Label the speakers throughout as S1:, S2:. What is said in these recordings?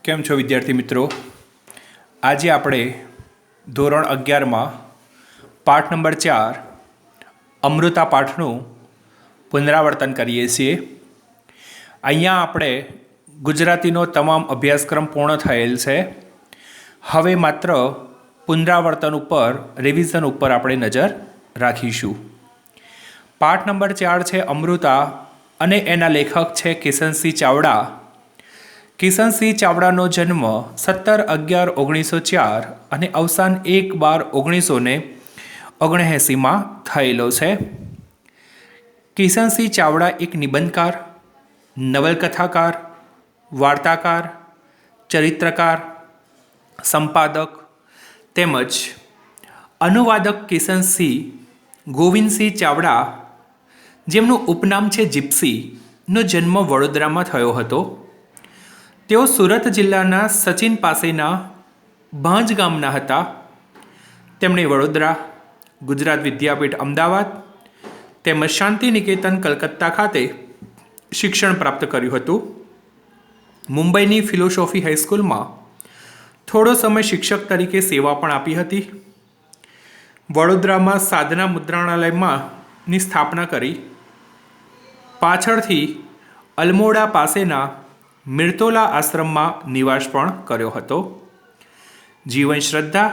S1: કેમ છો વિદ્યાર્થી મિત્રો? આજે આપણે ધોરણ 11માં પાઠ નંબર 4 અમૃતા પાઠનું પુનરાવર્તન કરીએ છીએ. અહીંયા આપણે ગુજરાતીનો તમામ અભ્યાસક્રમ પૂર્ણ થયેલ છે. હવે માત્ર પુનરાવર્તન ઉપર, રિવિઝન ઉપર આપણે નજર રાખીશું. પાઠ નંબર 4 છે અમૃતા અને એના લેખક છે કિશનસિંહ ચાવડા. કિશનસિંહ ચાવડાનો જન્મ 17/11/1904 અને અવસાન 1/12/1979 થયેલો છે. કિશનસિંહ ચાવડા એક નિબંધકાર, નવલકથાકાર, વાર્તાકાર, ચરિત્રકાર, સંપાદક તેમજ અનુવાદક કિશનસિંહ ગોવિંદસિંહ ચાવડા, જેમનું ઉપનામ છે જીપ્સીનો જન્મ વડોદરામાં થયો હતો. તેઓ સુરત જિલ્લાના સચિન પાસેના ભાંજ ગામના હતા. તેમણે વડોદરા, ગુજરાત વિદ્યાપીઠ અમદાવાદ તેમજ શાંતિનિકેતન કલકત્તા ખાતે શિક્ષણ પ્રાપ્ત કર્યું હતું. મુંબઈની ફિલોસોફી હાઈસ્કૂલમાં થોડો સમય શિક્ષક તરીકે સેવા પણ આપી હતી. વડોદરામાં સાધના મુદ્રણાલયમાંની સ્થાપના કરી. પાછળથી અલમોડા પાસેના મિર્તોલા આશ્રમમાં નિવાસ પણ કર્યો હતો. જીવન શ્રદ્ધા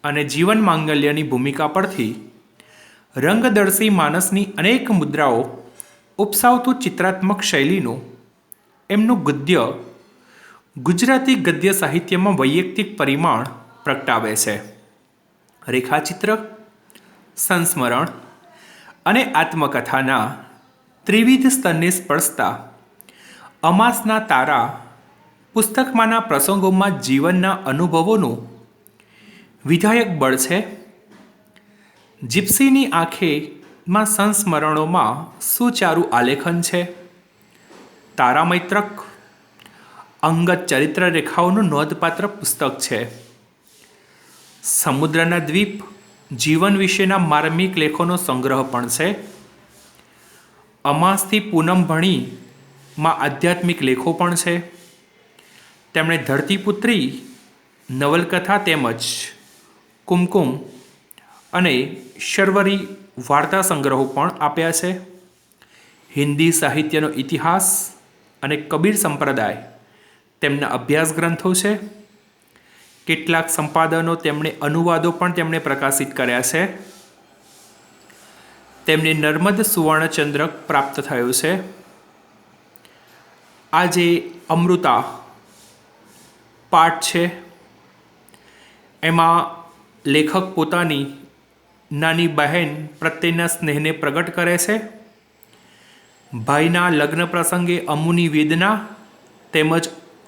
S1: અને જીવન માંગલ્યની ભૂમિકા પરથી રંગદર્શી માનસની અનેક મુદ્રાઓ ઉપસાવતું ચિત્રાત્મક શૈલીનું એમનું ગદ્ય ગુજરાતી ગદ્ય સાહિત્યમાં વૈયક્તિક પરિમાણ પ્રગટાવે છે. રેખાચિત્ર, સંસ્મરણ અને આત્મકથાના ત્રિવિધ સ્તરને સ્પર્શતા અમાસના તારા પુસ્તકમાંના પ્રસંગોમાં જીવનના અનુભવોનું વિધાયક બળ છે. જીપ્સીની આંખેમાં સંસ્મરણોમાં સુચારું આલેખન છે. તારામૈત્રક અંગત ચરિત્ર રેખાઓનું નોંધપાત્ર પુસ્તક છે. સમુદ્રના દ્વીપ જીવન વિશેના માર્મિક લેખોનો સંગ્રહ પણ છે. અમાસથી પૂનમ ભણી માં આધ્યાત્મિક લેખો પણ છે. તેમણે ધરતીપુત્રી નવલકથા તેમજ કુમકુમ અને શર્વરી વાર્તા સંગ્રહો પણ આપ્યા છે. હિન્દી સાહિત્યનો ઇતિહાસ અને કબીર સંપ્રદાય તેમના અભ્યાસ ગ્રંથો છે. કેટલાક સંપાદનો તેમણે અનુવાદો પણ તેમણે પ્રકાશિત કર્યા છે. તેમને નર્મદ સુવર્ણચંદ્રક પ્રાપ્ત થયો છે. આજે અમૃતા પાઠ છે એમાં લેખક પોતાની નાની બહેન પ્રત્યેના સ્નેહને પ્રગટ કરે છે. ભાઈના લગ્ન પ્રસંગે અમુની વેદના તેમજ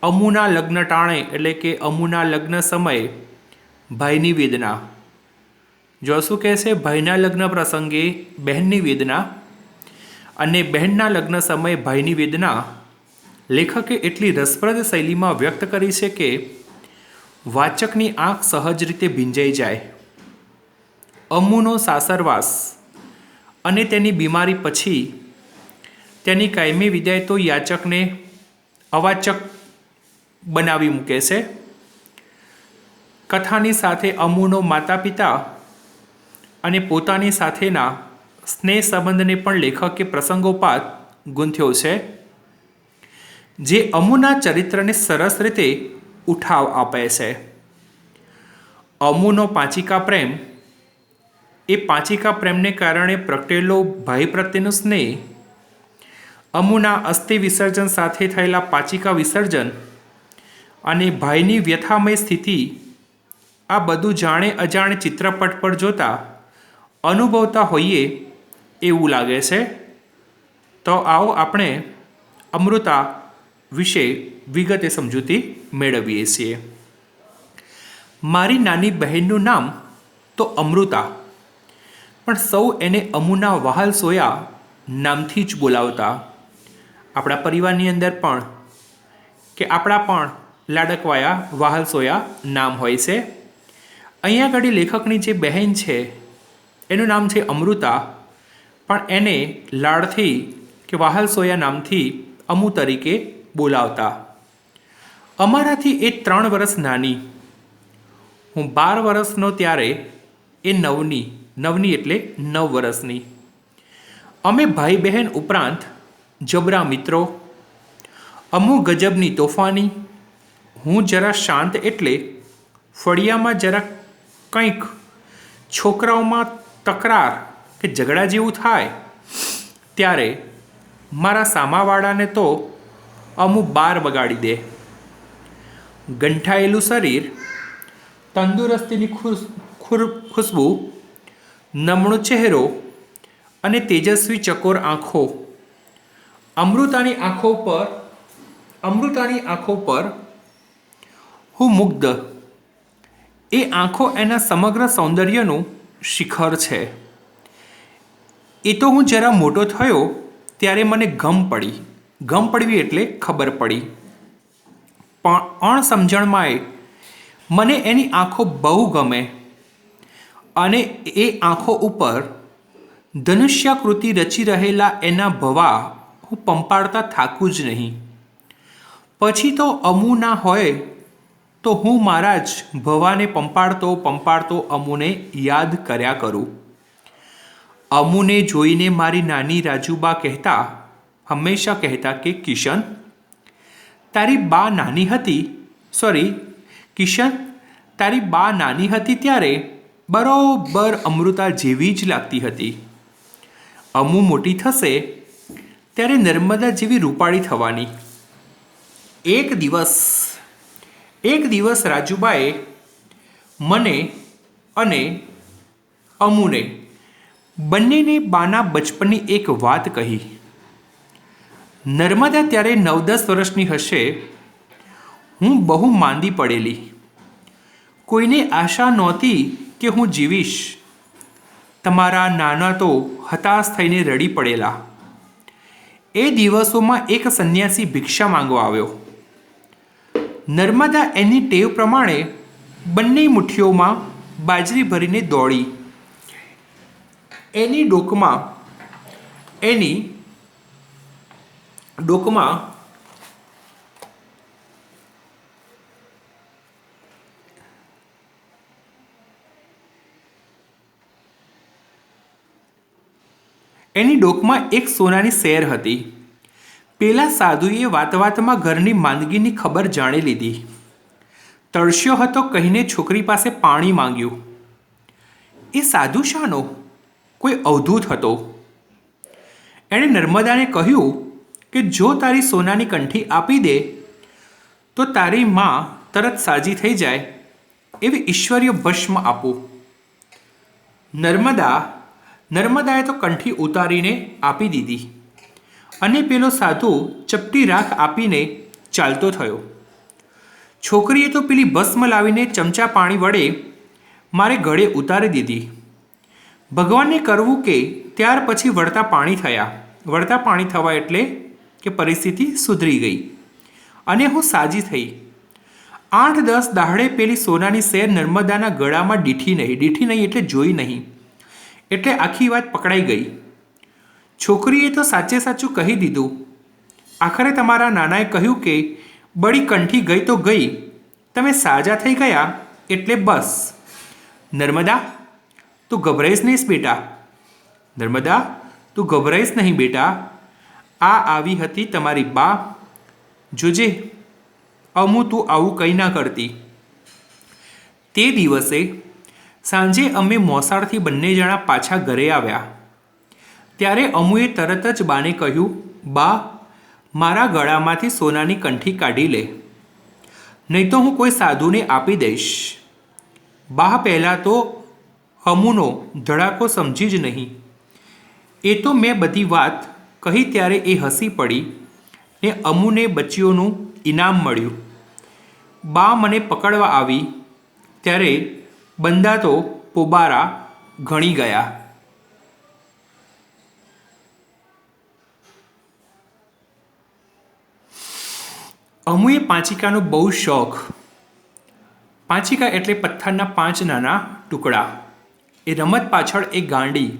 S1: અમુના લગ્ન ટાણે એટલે કે અમુના લગ્ન સમયે ભાઈની વેદના. જો શું કહે છે? ભાઈના લગ્ન પ્રસંગે બહેનની વેદના અને બહેનના લગ્ન સમયે ભાઈની વેદના લેખકે એટલી રસપ્રદ શૈલીમાં વ્યક્ત કરી છે કે વાચકની આંખ સહજ રીતે ભીંજાઈ જાય. અમુનો સાસરવાસ અને તેની બીમારી પછી તેની કાયમી વિદાય તો યાચકને અવાચક બનાવી મૂકે છે. કથાની સાથે અમુનો માતા પિતા અને પોતાની સાથેના સ્નેહ સંબંધને પણ લેખકે પ્રસંગોપાત ગૂંથ્યો છે, જે અમુના ચરિત્રને સરસ રીતે ઉઠાવ આપે છે. અમુનો પાંચિકા પ્રેમ એ પાંચિકા પ્રેમને કારણે પ્રગટેલો ભાઈ પ્રત્યેનો સ્નેહ, અમુના અસ્થિ વિસર્જન સાથે થયેલા પાંચિકા વિસર્જન અને ભાઈની વ્યથામય સ્થિતિ, આ બધું જાણે અજાણે ચિત્રપટ પર જોતા અનુભવતા હોઈએ એવું લાગે છે. તો આવો આપણે અમૃતા વિશે વિગતે સમજૂતી મેળવીએ છીએ. મારી નાની બહેનનું નામ તો અમૃતા, પણ સૌ એને અમુના વહાલ સોયા નામથી જ બોલાવતા. આપણા પરિવારની અંદર પણ કે આપણા પણ લાડકવાયા વહાલ સોયા નામ હોય છે. અહીંયા આગળ લેખકની જે બહેન છે એનું નામ છે અમૃતા, પણ એને લાડથી કે વહાલ સોયા નામથી અમુ તરીકે બોલાવતા. અમારાથી એ 3 વર્ષ નાની. હું 12 વર્ષનો ત્યારે એ નવની એટલે 9 વર્ષની. અમે ભાઈ બહેન ઉપરાંત જબરા મિત્રો. અમુ ગજબની તોફાની. હું જરા શાંત એટલે ફળિયામાં જરા કંઈક છોકરાઓમાં તકરાર કે ઝઘડા જેવું થાય ત્યારે મારા સામાવાળાને તો અમુ બાર બગાડી દે. ગંઠાયેલું શરીર, તંદુરસ્તીની ખુશ્બુ, નમણો ચહેરો અને તેજસ્વી ચકોર આંખો. અમૃતાની આંખો પર હું મુગ્ધ. એ આંખો એના સમગ્ર સૌંદર્યનું શિખર છે. એ તો હું જરા મોટો થયો ત્યારે મને ગમ પડવી એટલે ખબર પડી. પણ અણસમજણમાં મને એની આંખો બહુ ગમે અને એ આંખો ઉપર ધનુષ્યાકૃતિ રચી રહેલા એના ભવા હું પંપાળતા થાકું જ નહીં. પછી તો અમુ ના હોય તો હું મારા જ ભવાને પંપાળતો અમુને યાદ કર્યા કરું. અમુને જોઈને મારી નાની રાજુબા હંમેશા કહેતા કે કિશન, તારી બા નાની હતી ત્યારે બરોબર અમૃતા જેવી જ લાગતી હતી. અમુ મોટી થશે ત્યારે નર્મદા જેવી રૂપાળી થવાની. એક દિવસ રાજુબાએ મને અને અમુને બંનેને બાના બચપનની એક વાત કહી. નર્મદા ત્યારે 9-10 વર્ષની હશે. હું બહુ માંદી પડેલી. કોઈને આશા નહોતી કે હું જીવીશ. તમારા નાના તો હતાશ થઈને રડી પડેલા. એ દિવસોમાં એક સંન્યાસી ભિક્ષા માંગવા આવ્યો. નર્મદા એની ટેવ પ્રમાણે બંને મુઠ્ઠીઓમાં બાજરી ભરીને દોડી. એની ડોકમાં એક સોનાની સેર હતી. પેલા સાધુએ વાતમાં ઘરની માંદગીની ખબર જાણી લીધી. તળસ્યો હતો કહીને છોકરી પાસે પાણી માંગ્યું. એ સાધુ શાનો? કોઈ અવધૂત હતો. એણે નર્મદાને કહ્યું કે જો તારી સોનાની કંઠી આપી દે તો તારી માં તરત સાજી થઈ જાય એવી ઈશ્વરીય ભસ્મ આપું. નર્મદાએ તો કંઠી ઉતારીને આપી દીધી અને પેલો સાધુ ચપટી રાખ આપીને ચાલતો થયો. છોકરીએ તો પેલી ભસ્મ લાવીને ચમચા પાણી વડે મારે ગળે ઉતારી દીધી. ભગવાનને કરવું કે ત્યાર પછી વળતા પાણી થવા એટલે કે પરિસ્થિતિ સુધરી ગઈ અને હું સાજી થઈ. 8-10 દાહડે પેલી સોનાની સેર નર્મદાના ગળામાં દીઠી નહીં એટલે જોઈ નહીં. એટલે આખી વાત પકડાઈ ગઈ. છોકરીએ તો સાચે સાચું કહી દીધું. આખરે તમારા નાનાએ કહ્યું કે બળી કંઠી ગઈ તો ગઈ, તમે સાજા થઈ ગયા એટલે બસ. નર્મદા, તું ગભરાઈશ નહીં બેટા. આ આવી હતી તમારી બા. જોજે અમુ તું આવું કંઈ ના કરતી. તે દિવસે સાંજે અમે મોસાળથી બંને જણા પાછા ઘરે આવ્યા. ત્યારે અમુએ તરત જ બાને કહ્યું, બા, મારા ગળામાંથી સોનાની કંઠી કાઢી લે, નહીં તો હું કોઈ સાધુને આપી દઈશ. બા પહેલાં તો અમુનો ધડાકો સમજી જ નહીં. એ તો મેં બધી વાત કહી ત્યારે એ હસી પડી ને અમુને બચ્ચીઓનું ઇનામ મળ્યું. બા મને પકડવા આવી ત્યારે બંધાતો પોબારા ઘણી ગયા. અમુએ પાંચિકાનો બહુ શોખ. પાંચિકા એટલે પથ્થરના 5 નાના ટુકડા. એ રમત પાછળ એ ગાંડી.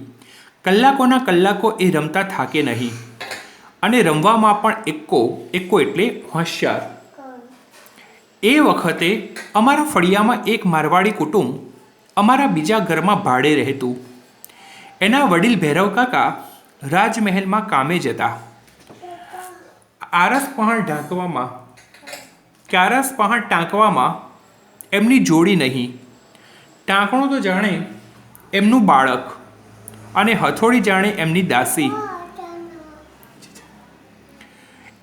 S1: કલાકોના કલાકો એ રમતા થાકે નહીં અને રમવામાં પણ એક્કો એટલે હોશિયાર. એ વખતે અમારા ફળિયામાં એક મારવાડી કુટુંબ અમારા બીજા ઘરમાં ભાડે રહેતું. એના વડીલ ભૈરવ કાકા રાજમહેલમાં કામે જતા. ક્યારસ પહાણ ટાંકવામાં એમની જોડી નહીં. ટાંકણું તો જાણે એમનું બાળક અને હથોડી જાણે એમની દાસી.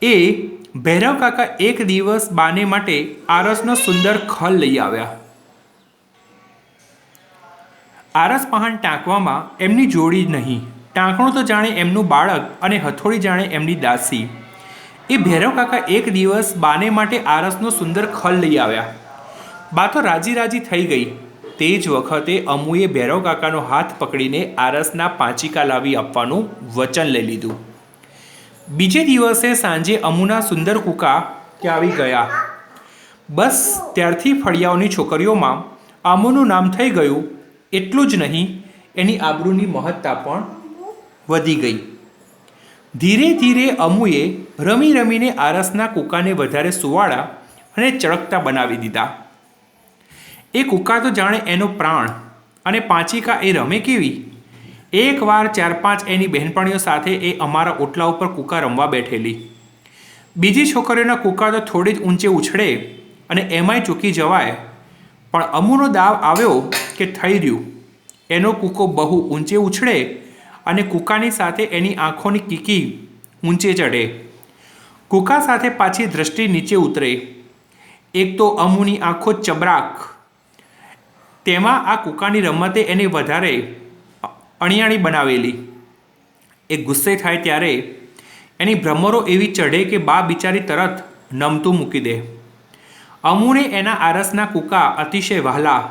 S1: એ ભૈરવ કાકા એક દિવસ બાને માટે આરસનો સુંદર ખલ લઈ આવ્યા. આરસ પહાણ ટાંકવામાં એમની જોડી નહીં. ટાંકણું તો જાણે એમનું બાળક અને હથોડી જાણે એમની દાસી. એ ભૈરવ કાકા એક દિવસ બાને માટે આરસનો સુંદર ખલ લઈ આવ્યા. બા તો રાજી રાજી થઈ ગઈ. તે જ વખતે અમુએ ભૈરવ કાકાનો હાથ પકડીને આરસના પાંચિકા લાવી આપવાનું વચન લઈ લીધું. બીજે દિવસે સાંજે અમુના સુંદર કૂકા ત્યાં આવી ગયા. બસ ત્યારથી ફળિયાઓની છોકરીઓમાં અમુનું નામ થઈ ગયું. એટલું જ નહીં, એની આબરૂની મહત્તા પણ વધી ગઈ. ધીરે ધીરે અમુએ રમી રમીને આરસના કૂકાને વધારે સુવાળા અને ચળકતા બનાવી દીધા. એ કૂકા તો જાણે એનો પ્રાણ અને પાંચિકા એ રમે કેવી. એકવાર 4-5 એની બહેનપણીઓ સાથે એ અમારા ઓટલા ઉપર કૂકા રમવા બેઠેલી. બીજી છોકરીઓના કૂકા તો થોડી જ ઊંચે ઉછળે અને એમાંય ચૂકી જવાય. પણ અમુનો દાવ આવ્યો કે થઈ રહ્યું. એનો કૂકો બહુ ઊંચે ઉછળે અને કૂકાની સાથે એની આંખોની કીકી ઊંચે ચઢે. કૂકા સાથે પાછી દૃષ્ટિ નીચે ઉતરે. એક તો અમુની આંખો ચબરાક. તેમાં આ કૂકાની રમતે એને વધારે અણિયાણી બનાવેલી. એ ગુસ્સે થાય ત્યારે એની ભ્રમરો એવી ચઢે કે બા બિચારી તરત નમતું મૂકી દે. અમુને એના આરસના કૂકા અતિશય વહાલા.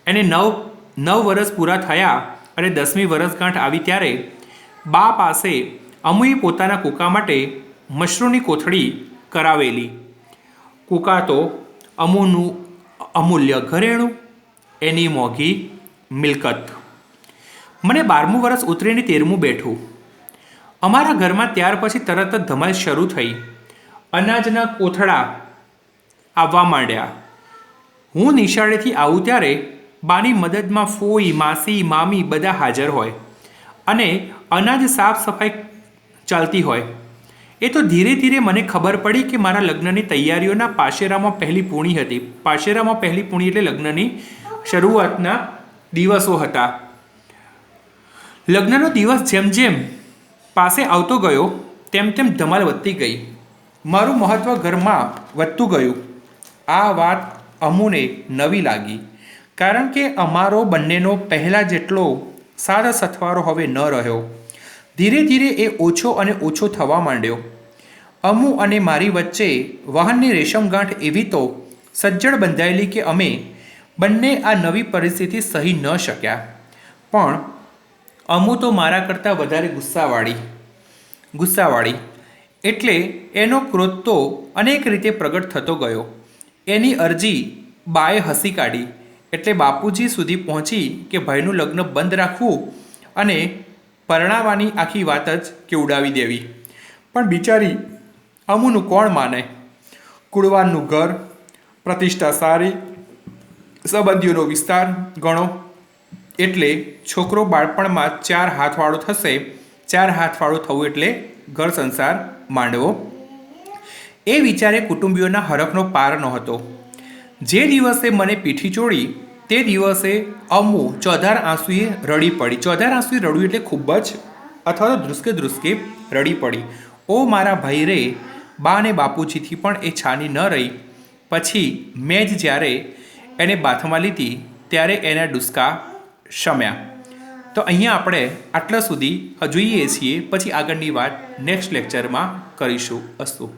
S1: એને 9 વર્ષ પૂરા થયા અને 10મી વર્ષગાંઠ આવી ત્યારે બા પાસે અમુએ પોતાના કૂકા માટે મશરૂની કોથળી કરાવેલી. કૂકા તો અમુનું અમૂલ્ય ઘરેણું, એની મોંઘી મિલકત. મને 12મું વર્ષ ઉતરીને 13મું બેઠું. અમારા ઘરમાં ત્યાર પછી તરત જ ધમાલ શરૂ થઈ. અનાજના કોથળા આવવા માંડ્યા. હું નિશાળેથી આવું ત્યારે બાની મદદમાં ફોઈ, માસી, મામી બધા હાજર હોય અને અનાજ સાફ સફાઈ ચાલતી હોય. એ તો ધીરે ધીરે મને ખબર પડી કે મારા લગ્નની તૈયારીઓના પાશેરામાં પહેલી પૂણી હતી. પાશેરામાં પહેલી પૂણી એટલે લગ્નની શરૂઆતના દિવસો હતા. લગ્નનો દિવસ જેમ જેમ પાસે આવતો ગયો તેમ તેમ ધમાલ વધતી ગઈ. મારું મહત્ત્વ ઘરમાં વધતું ગયું. આ વાત અમુને નવી લાગી, કારણ કે અમારો બંનેનો પહેલાં જેટલો સાદ સથવારો હવે ન રહ્યો. ધીરે ધીરે એ ઓછો અને ઓછો થવા માંડ્યો. અમુ અને મારી વચ્ચે વહનની રેશમગાંઠ એવી તો સજ્જડ બંધાયેલી કે અમે બંને આ નવી પરિસ્થિતિ સહી ન શક્યા. પણ અમુ તો મારા કરતાં વધારે ગુસ્સાવાળી એટલે એનો ક્રોધ તો અનેક રીતે પ્રગટ થતો ગયો. એની અરજી બાએ હસી કાઢી એટલે બાપુજી સુધી પહોંચી કે ભાઈનું લગ્ન બંધ રાખવું અને પરણાવવાની આખી વાત જ કે ઉડાવી દેવી. પણ બિચારી અમુનું કોણ માને? કુળવાનનું ઘર, પ્રતિષ્ઠા સારી, સંબંધીઓનો વિસ્તાર ઘણો, એટલે છોકરો બાળપણમાં 4 હાથવાળો થશે. 4 હાથવાળું થવું એટલે ઘર સંસાર માંડવો. એ વિચારે કુટુંબીઓના હરખનો પાર નહોતો. જે દિવસે મને પીઠી ચોળી તે દિવસે અમુ ચોધાર આંસુએ રડી પડી. ચોધાર આંસુએ રડવું એટલે ખૂબ જ અથવા તો ધ્રુસકે રડી પડી. ઓ મારા ભાઈ રે! બા ને બાપુજીથી પણ એ છાની ન રહી. પછી મેં જ જ્યારે એને બાથમાં લીધી ત્યારે એના ડુસકા શમ્યા. તો અહીંયા આપણે આટલા સુધી જોઈએ છીએ. પછી આગળની વાત નેક્સ્ટ લેક્ચરમાં કરીશું. અસ્તુ.